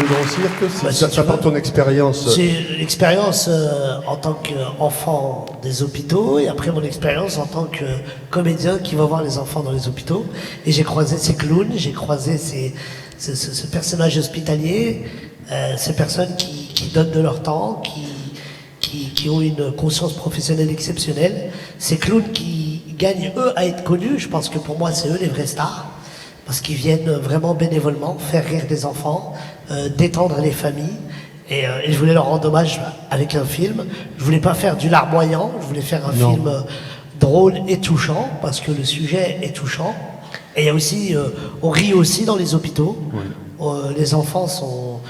le Grand Cirque, Bah, ça si tu porte veux. ton expérience. C'est l'expérience en tant qu'enfant des hôpitaux et après mon expérience en tant que comédien qui va voir les enfants dans les hôpitaux. Et j'ai croisé ces clowns, j'ai croisé ce personnage hospitalier, ces personnes qui donnent de leur temps, qui ont une conscience professionnelle exceptionnelle. Ces clowns qui gagnent eux à être connus, je pense que pour moi c'est eux les vrais stars. Parce qu'ils viennent vraiment bénévolement faire rire des enfants, détendre les familles. Et je voulais leur rendre hommage avec un film. Je voulais pas faire du larmoyant, je voulais faire un film drôle et touchant, parce que le sujet est touchant. Et il y a aussi, on rit aussi dans les hôpitaux. Les enfants sont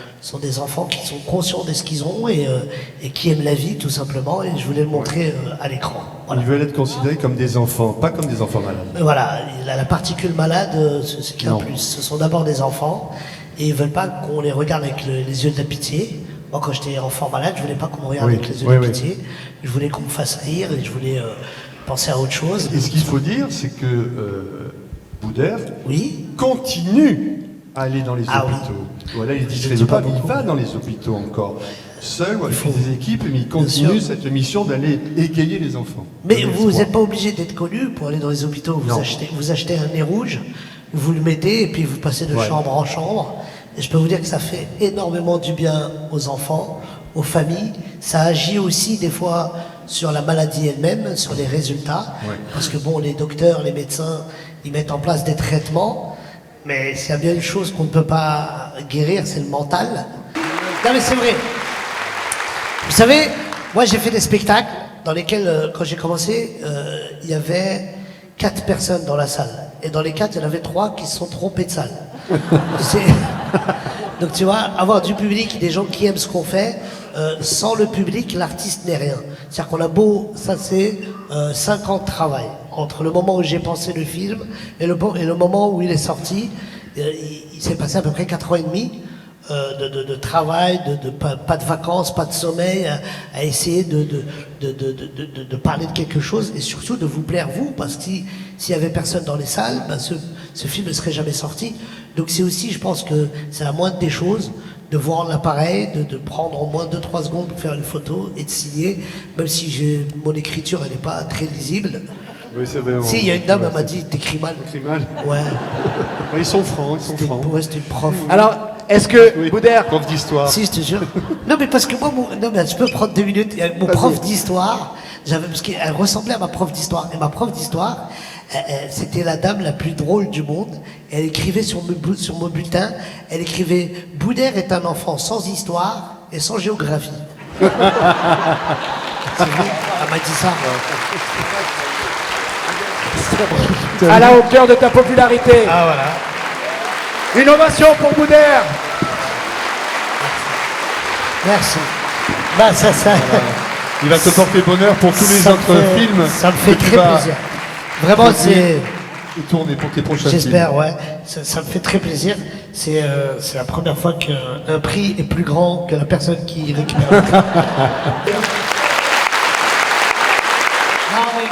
des enfants qui sont conscients de ce qu'ils ont et qui aiment la vie tout simplement. Et je voulais le montrer à l'écran. Voilà. Ils veulent être considérés comme des enfants, pas comme des enfants malades. Mais voilà, la particule malade, c'est qu'un Non. plus. Ce sont d'abord des enfants et ils veulent pas qu'on les regarde avec les yeux de la pitié. Moi, quand j'étais enfant malade, je voulais pas qu'on me regarde Oui, avec les yeux oui, de oui. pitié. Je voulais qu'on me fasse rire et je voulais penser à autre chose. Et ce qu'il faut dire, c'est que Boudère Oui. continue à aller dans les Ah oui. hôpitaux. Voilà, il Je discrédite dis pas pas, mais il beaucoup. va dans les hôpitaux encore. Seul ou avec faut- des équipes, mais il continue sûr. cette mission d'aller égayer les enfants. Mais Donner vous l'espoir. n'êtes pas obligé d'être connu pour aller dans les hôpitaux. Non. Vous achetez un nez rouge, vous le mettez et puis vous passez de Ouais. chambre en chambre. Et je peux vous dire que ça fait énormément du bien aux enfants, aux familles. Ça agit aussi des fois sur la maladie elle-même, sur les résultats. Ouais. Parce que bon, les docteurs, les médecins, ils mettent en place des traitements. Mais s'il y a bien une chose qu'on ne peut pas guérir, c'est le mental. Non mais c'est vrai. Vous savez, moi j'ai fait des spectacles dans lesquels, quand j'ai commencé, il y avait 4 personnes dans la salle. Et dans les 4, il y en avait 3 qui se sont trompés de salle. C'est- Donc tu vois, avoir du public, des gens qui aiment ce qu'on fait, sans le public, l'artiste n'est rien. C'est-à-dire qu'on a beau, ça c'est 5 ans de travail. Entre le moment où j'ai pensé le film et le moment où il est sorti, il s'est passé à peu près 4 ans et demi. De travail, pas de vacances, pas de sommeil, à essayer de parler de quelque chose et surtout de vous plaire vous, parce que s'il y avait personne dans les salles, ben ce film ne serait jamais sorti. Donc c'est aussi, je pense que c'est la moindre des choses, de voir l'appareil, de prendre au moins 2-3 secondes pour faire une photo et de signer, même si mon écriture elle n'est pas très lisible. Oui, c'est vrai. Si, il y a une dame, elle m'a dit, t'écris mal. T'écris mal. Ouais, Ouais, ils sont francs, ils sont francs. pour rester une prof. Alors, est-ce que Oui, Boudère, prof d'histoire. Si, je te jure. Non, mais parce que moi, non, mais je peux prendre 2 minutes. Mon prof d'histoire, parce qu'elle ressemblait à ma prof d'histoire. Et ma prof d'histoire, c'était la dame la plus drôle du monde. Et elle écrivait sur mon bulletin, elle écrivait « Boudère est un enfant sans histoire et sans géographie ». C'est vrai, elle m'a dit ça. à la hauteur de ta popularité, Ah, voilà. une ovation pour Boudère. Merci. Bah, ça. Il va te porter bonheur pour tous les Ça me autres fait- films Ça me fait que tu très vas plaisir. Vraiment, c'est... tourner pour tes prochains films. J'espère, ouais. Ça me fait très plaisir. C'est la première fois qu'un prix est plus grand que la personne qui récupère le prix. Non, mais